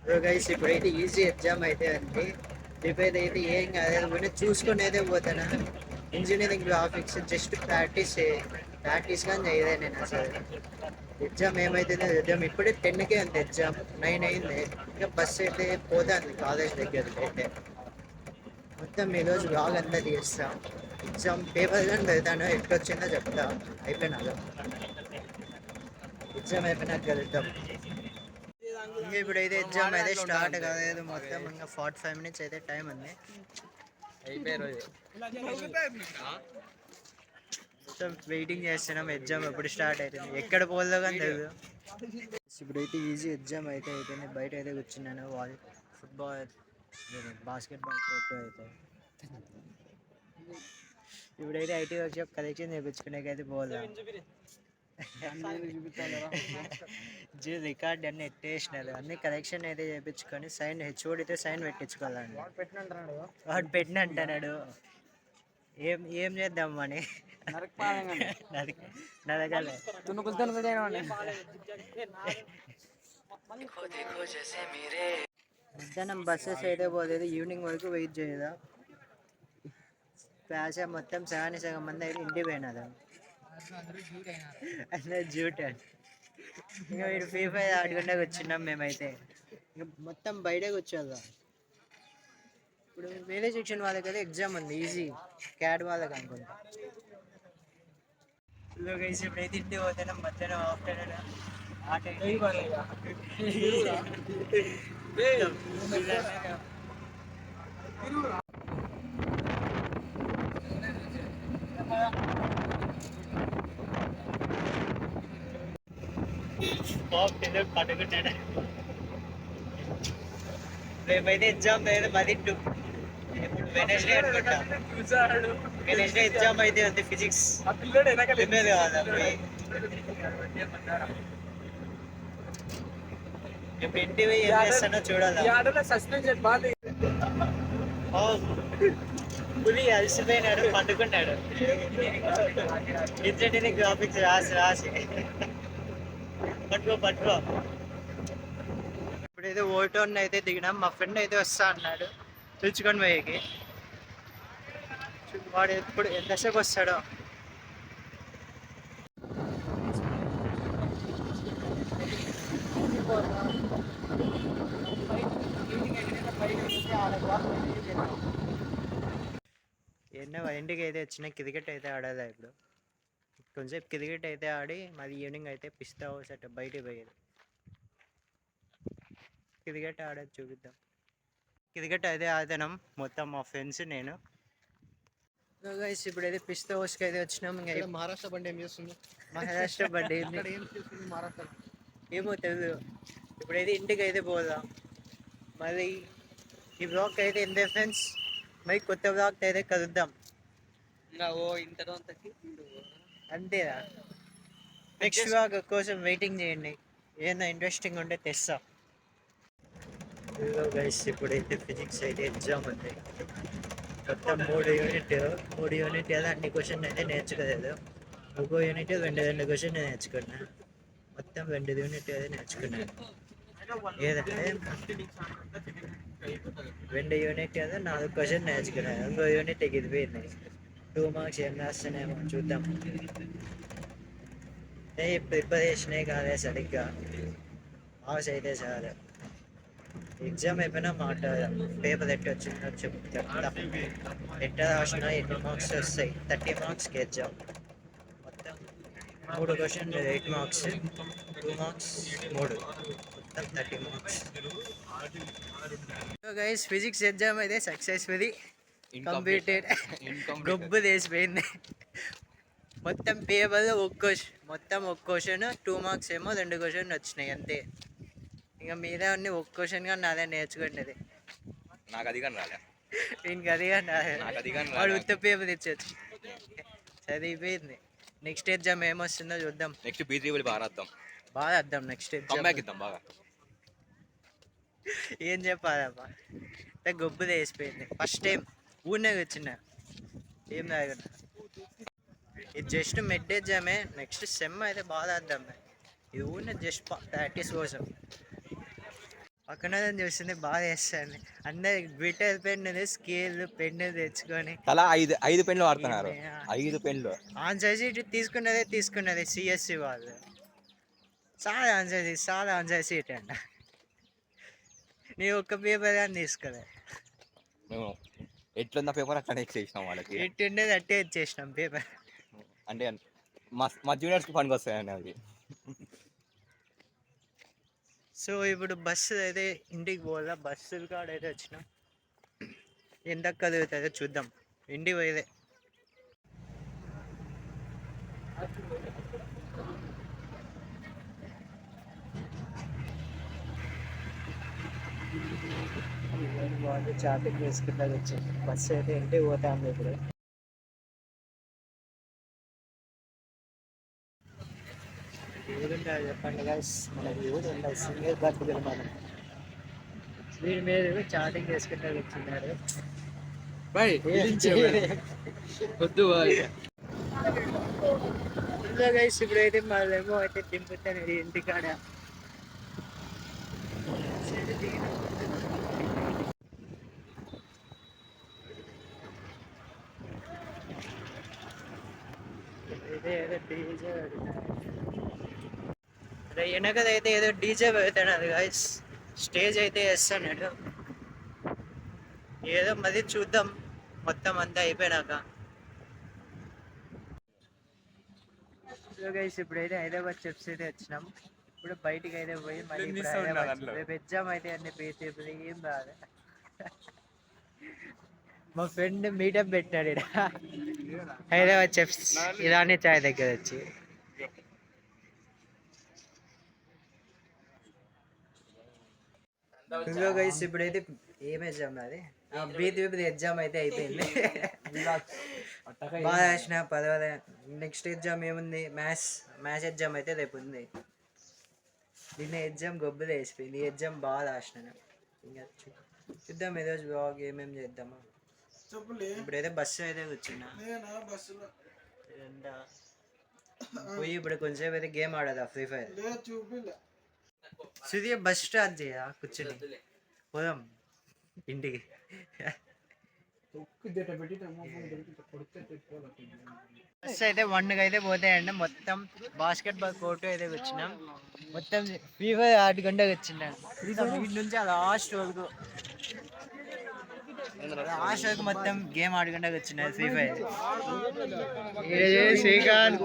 So guys ఇప్పుడైతే easy exam అయితే ఉంది. ప్రిపేర్ అయితే ఏం కాదు, కానీ చూసుకొని అయితే పోతాను. ఇంజనీరింగ్ గ్రాఫిక్స్ జస్ట్ ప్రాక్టీస్ కానీ చేయలే నేను అసలు. ఎగ్జామ్ ఏమైతుందో ఎగ్జామ్ ఇప్పుడే 10కే ఉంది, ఎగ్జామ్ 9 అయింది. ఇంకా బస్సు అయితే పోతుంది కాలేజ్ దగ్గరికి అయితే. మొత్తం ఈరోజు బ్లాగ్ అంతా తీస్తాం. ఎగ్జామ్ పేపర్ కానీ వెళ్తాను, ఎట్లొచ్చిందో చెప్తా. అయిపోయినాక ఎగ్జామ్ అయిపోయినాక వెళ్తాం. ఇంకా ఇప్పుడైతే ఎగ్జామ్ అయితే స్టార్ట్ కాలేదు, మొత్తం ఇంకా 45 minutes అయితే టైం ఉంది. మొత్తం వెయిటింగ్ చేస్తున్నాం ఎగ్జామ్ ఎప్పుడు స్టార్ట్ అవుతుంది, ఎక్కడ పోల్లో కానీ తెలియదు. ఇప్పుడైతే ఈజీ ఎగ్జామ్ అయితే అయిపోయింది. బయట అయితే కూర్చున్నాను, ఫుట్బాల్ బాస్కెట్బాల్ కోర్టు అయితే. ఇప్పుడైతే ఐటీ వర్క్షాప్ కలెక్షన్ చేయించుకునేకైతే పోదాం. రికార్డ్ అన్ని ఎట్టేసినారు, అన్ని కరెక్షన్ అయితే చేయించుకొని సైన్ హెచ్ఓడితో సైన్ పెట్టించుకోవాలండి. వాడు పెట్టిన అంటున్నాడు, ఏం ఏం చేద్దాం అని. నరకాలి. మధ్యాహ్నం బస్సెస్ అయితే పోలేదు, ఈవినింగ్ వరకు వెయిట్ చేయదా. క్లాస్ మొత్తం సగం మంది అయితే ఇంటికి పోయినారు. అందరు జూట్. ఇంకా వీడు ఫ్రీ ఫైర్ ఆడుకుంటే కూర్చున్నాం మేమైతే. ఇంకా మొత్తం బయటే కూర్చోదా. ఇప్పుడు వేరే సెక్షన్ వాళ్ళకి అయితే ఎగ్జామ్ ఉంది ఈజీ, క్యాడ్ వాళ్ళకి అనుకుంటా. ఇప్పుడైతే ఇంటికి పోతున్నాం. మధ్యాహ్నం ఆఫ్టర్నూన్ పడుకుంటాడు. రేపైతే ఎగ్జామ్ లేదు, మరి వెనస్డే అనుకుంటా. వెనస్డే ఎగ్జామ్ అయితే ఉంది, ఫిజిక్స్. ఇప్పుడు ఇంటివి ఏం చేస్తానో చూడాలి. సస్పెన్షన్ పులి అలసిపోయినాడు, పండుకున్నాడు. ఇంజనీరింగ్ గ్రాఫిక్స్ రాసి రాసి పట్టుకో. ఇప్పుడైతే ఓటోన్ అయితే దిగినాం. మా ఫ్రెండ్ అయితే వస్తా అన్నాడు పిలుచుకొని పోయేకి. వాడు ఎప్పుడు ఎంతసేపు వస్తాడో. ఇంటికి అయితే వచ్చిన క్రికెట్ అయితే ఆడాలి. ఇప్పుడు కొంచెంసేపు క్రికెట్ అయితే ఆడి మరి ఈవినింగ్ అయితే పిస్తా హౌస్ అట్ట బయటికి పోయేది. క్రికెట్ ఆడేది చూపిద్దాం. క్రికెట్ అయితే ఆడుతున్నాం మొత్తం మా ఫ్రెండ్స్ నేను. గైస్ ఇప్పుడైతే పిస్తా హౌస్కి అయితే వచ్చినాం. ఇంకా మహారాష్ట్ర బండి ఏం చేస్తుంది? మహారాష్ట్ర బండి మహారాష్ట్ర ఏమో తెలియదు. ఇప్పుడైతే ఇంటికి అయితే పోదాం. మరి ఈ బ్లాగ్ అయితే ఇంతే ఫ్రెండ్స్, మరి కొత్త బ్లాగ్ అయితే కలుద్దాం. అంతేనా? నెక్స్ట్ బ్లాగ్ కోసం వెయిటింగ్ చేయండి, ఏదైనా ఇంట్రెస్టింగ్ ఉంటే తెస్తా. గైస్ ఇప్పుడైతే ఫిజిక్స్ అయితే ఎగ్జామ్ ఉంది. మొత్తం 3 యూనిట్ ఏదో అన్ని క్వశ్చన్ అయితే నేర్చుకోలేదు. ఒక్కో యూనిట్ 2 క్వశ్చన్ నేర్చుకున్నా. మొత్తం 2 యూనిట్ అయితే నేర్చుకున్నాను. ఏదంటే 2 యూనిట్ ఏదో 4 క్వశ్చన్ నేర్చుకున్నాను. ఇంకో యూనిట్ ఎగిరిపోయింది. 2 మార్క్స్ ఏం రాస్తున్నామో చూద్దాం. ప్రిపరేషనే కాలే సరిగ్గా, మార్క్స్ అయితే చాలు. ఎగ్జామ్ అయిపోయినా మాట పేపర్ ఎట్ట వచ్చిందో చెప్తా. ఎట్ట రాసినా 8 మార్క్స్ వస్తాయి. 30 మార్క్స్కి ఎగ్జామ్. మొత్తం 3 క్వశ్చన్ 8 మార్క్స్, 2 మార్క్స్ 3, మొత్తం 30 మార్క్స్. గైస్ ఫిజిక్స్ ఎగ్జామ్ అయితే సక్సెస్ఫుల్లీ కంప్లీటెడ్. గొబ్బు తీసిపోయింది. మొత్తం పేపర్లో ఒక క్వశ్చన్ 2 మార్క్స్ ఏమో 2 క్వశ్చన్ వచ్చినాయి అంతే. ఇంకా మీరే అన్ని ఒక క్వశ్చన్ కానీ నాదే నేర్చుకునేది. నాకు అది కానీ రాలే. దీనికి అది కానీ వాడు ఉత్త పేపర్ తెచ్చొచ్చు. చదివిపోయింది. నెక్స్ట్ ఎగ్జామ్ ఏమొస్తుందో చూద్దాం. నెక్స్ట్ బీజేపీ బాగా అద్దాం. నెక్స్ట్ ఎగ్జామ్ బాగా ఏం చెప్పాలమ్మా, గొబ్బు వేసిపోయింది. ఫస్ట్ టైం ఊరినే వచ్చిన ఏం తాగను. ఇది జస్ట్ మిడ్ ఎగ్జామే. నెక్స్ట్ సెమ్ అయితే బాగా అద్దాం. ఇది ఊరినే జస్ట్ ప్రాక్టీస్ కోసం. పక్కన చూస్తుంది బాగా వేస్తాను. అందరు గ్లిటర్ పెన్ స్కేల్ పెన్ తెచ్చుకొని తలా 5 పెన్లు వాడుతున్నారు. 5 పెన్లు. ఆన్సర్ షీట్ తీసుకున్నది సిఎస్సి వాళ్ళు. చాలా ఆన్సర్ షీట్ అంట. నీ ఒక్క పేపర్ అని తీసుకోలే. మేము ఎట్లున్న పేపర్ అట్లనే ఇచ్చేసినాం వాళ్ళకి. ఎట్టుండేది అట్టే ఇచ్చేసినాం పేపర్. అంటే మా జూనియర్స్కి పనికి వస్తాయండి అవి. సో ఇప్పుడు బస్సు అయితే ఇంటికి పోదా, బస్సులు కాడ అయితే వచ్చినాం. ఎంత కదుగుతుందో చూద్దాం. ఇంటికి పోయేదే. వాళ్ళు చాటింగ్ వేసుకుంటా వచ్చింది. బస్సు అయితే ఇంటికి పోతాము ఇప్పుడు. ఊరుంటారు చెప్పండి గైస్, మనకి ఊరు ఉండదు. సింగల్ బతుకులు మనం. వీడి మీద చాటింగ్ వేసుకుంటా వచ్చిన్నారు. వద్దు గైస్ ఇప్పుడైతే మళ్ళేమో అయితే దింపుతాను ఇంటికాడ. వెనకదైతే ఏదో డీజే పెడతాడు గైస్. స్టేజ్ అయితే వేస్తాడు. ఏదో మరి చూద్దాం మొత్తం అంతా అయిపోయినాక. గైస్ ఇప్పుడైతే హైదరాబాద్ స్టెప్స్ అయితే వచ్చినాం. ఇప్పుడు బయటికి అయితే పోయి మరి రేపు ఎగ్జామ్ అయితే అన్ని పేపర్ ఏం రాదు. మా ఫ్రెండ్ మీటప్ పెట్టాడు ఇక్కడ హైదరాబాద్ చెఫ్స్ ఇరానీ చాయ్ దగ్గర వచ్చి. గైస్ ఇప్పుడైతే ఏం ఎగ్జామ్ అది బీపీ ఎగ్జామ్ అయితే అయిపోయింది. బాగా రాసిన పర్వాలే. నెక్స్ట్ ఎగ్జామ్ ఏముంది, మ్యాథ్స్ ఎగ్జామ్ అయితే రేపు ఉంది. నిన్న ఎగ్జామ్ గొబ్బలు వేసిపోయింది. ఈ ఎగ్జామ్ బాగా రాసినాను. ఇంకా చూద్దాం ఈరోజు బ్లాగ్ ఏమేమి చేద్దామా. ఇప్పుడైతే బస్సు అయితే కూర్చున్నా పోయి ఇప్పుడు కొంచెంసేపు అయితే గేమ్ ఆడదా Free Fire. Sudhir bus start చేయా కూర్చుని పోదాం ఇంటికి. బస్ అయితే 1కి అయితే పోతాయండి. మొత్తం బాస్కెట్బాల్ కోర్టు అయితే వచ్చినాం. మొత్తం ఫ్రీ ఫైర్ 8 గంటలకు వచ్చిందండి. వీటి నుంచి లాస్ట్ వరకు మొత్తం గేమ్ 8 గంటలకు వచ్చినాయి ఫ్రీ ఫైర్. శ్రీకాంత్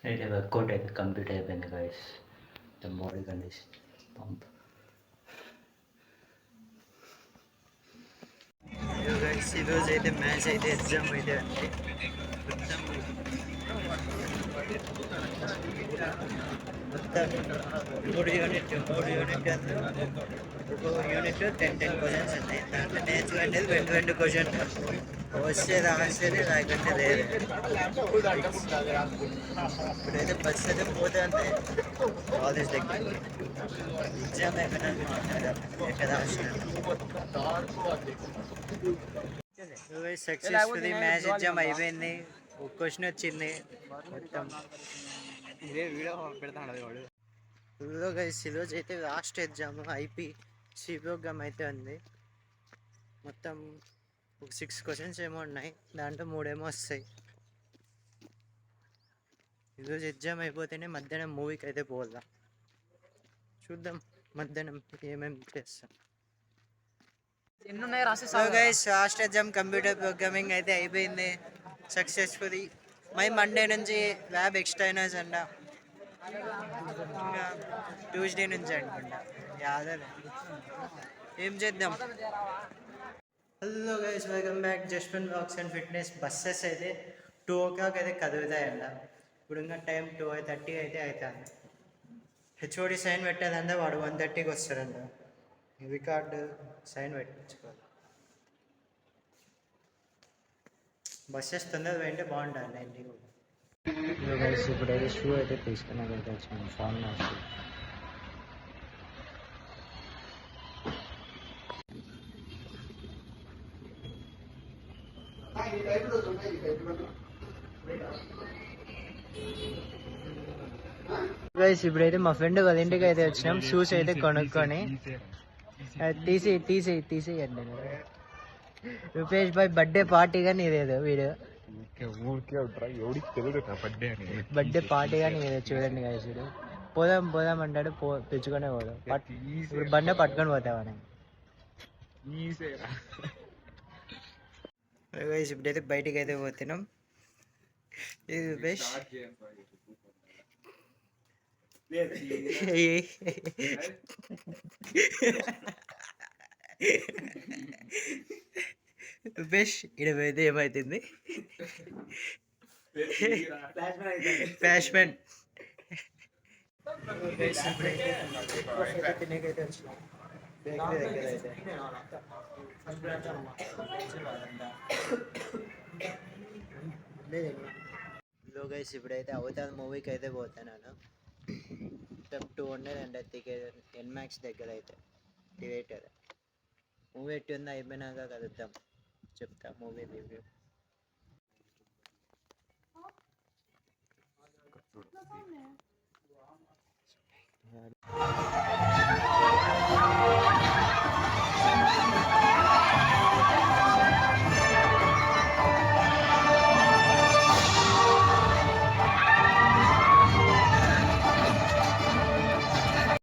అయితే వర్కౌట్ అయితే కంప్లీట్ అయిపోయింది గైస్. Body condition pump. ఈరోజు అయితే మ్యాచ్ అయితే ఎగ్జామ్ అయితే అండి. మొత్తం 3 యూనిట్ ఒక్కొక్క యూనిట్ 10 క్వశ్చన్స్ ఉన్నాయి. దాంట్లో నేర్చుకునేది 2 క్వశ్చన్. వస్తే రాసేది రాకంటే లేదు. ఇప్పుడైతే బస్ అయితే పోతే అంటే కాలేజ్ దగ్గర ఎగ్జామ్ ఎక్కడ రాసినాను. సక్సెస్ఫుల్లీ మ్యాథ్స్ ఎగ్జామ్ అయిపోయింది. ఒక క్వశ్చన్ వచ్చింది. మొత్తం ఈరోజు అయితే లాస్ట్ ఎగ్జామ్ ఐపీ సిప్రోగ్రామ్ అయితే ఉంది. మొత్తం ఒక 6 క్వశ్చన్స్ ఏమో ఉన్నాయి. దాంట్లో 3 ఏమో వస్తాయి. ఈరోజు ఎగ్జామ్ అయిపోతేనే మధ్యాహ్నం మూవీకి అయితే పోదాం. చూద్దాం మధ్యాహ్నం ఏమేమి చేస్తాం. లాస్ట్ ఎగ్జామ్ కంప్యూటర్ ప్రోగ్రామింగ్ అయితే అయిపోయింది సక్సెస్ఫుల్లీ. మండే నుంచి ల్యాబ్ ఎక్స్టర్నల్స్ అంట. ఇంకా ట్యూస్డే నుంచి అనుకుంటా. యాదలే ఏం చేద్దాం. Hello guys, welcome back just one walks and fitness. Buses అయితే 2 o'clock అయితే కదులుతాయంట. ఇప్పుడు ఇంకా టైం 2:30 అయితే అవుతుంది. హెచ్ఓడి సైన్ పెట్టాలంట. వాడు 1:30కి వస్తాడంట. రికార్డు సైన్ పెట్టించుకోవాలి. బస్సెస్ తొందరగా పోయింటే బాగుంటుంది ఇంటికి. ఇప్పుడైతే షూ అయితే తీసుకున్నా వచ్చినాను ఫోన్ షూ. గైస్ ఇప్పుడైతే మా ఫ్రెండ్ వాళ్ళ ఇంటికి అయితే వచ్చినాం. షూస్ అయితే కొనుక్కొని తీసేయండి. రూపేష్ భాయ్ బర్త్డే పార్టీగా నీదేదో వీడియో బర్త్డే పార్టీగా నీదేదో చూడండి గైస్. వీడు పోదాం అంటాడు, తెచ్చుకొనే పోదాం. ఇప్పుడు బండి పట్టుకొని పోతామని. ఇప్పుడైతే బయటికి అయితే పోతున్నాం. ఇది రూపేష్ రూపేష్ ఇక్కడ పోతే ఏమవుతుంది? ఫ్లాష్ మ్యాన్ తినేకైతే వచ్చినాం. లో గైస్ ఇప్పుడైతే అవతార్ మూవీకి అయితే పోతున్నాను. 200 అండ్ టికెట్ ఎన్మాక్స్ దగ్గర అయితే థియేటర్. మూవీ ఎట్టి ఉందో అయిపోయినాక కలుద్దాం, చెప్తా మూవీ రివ్యూ.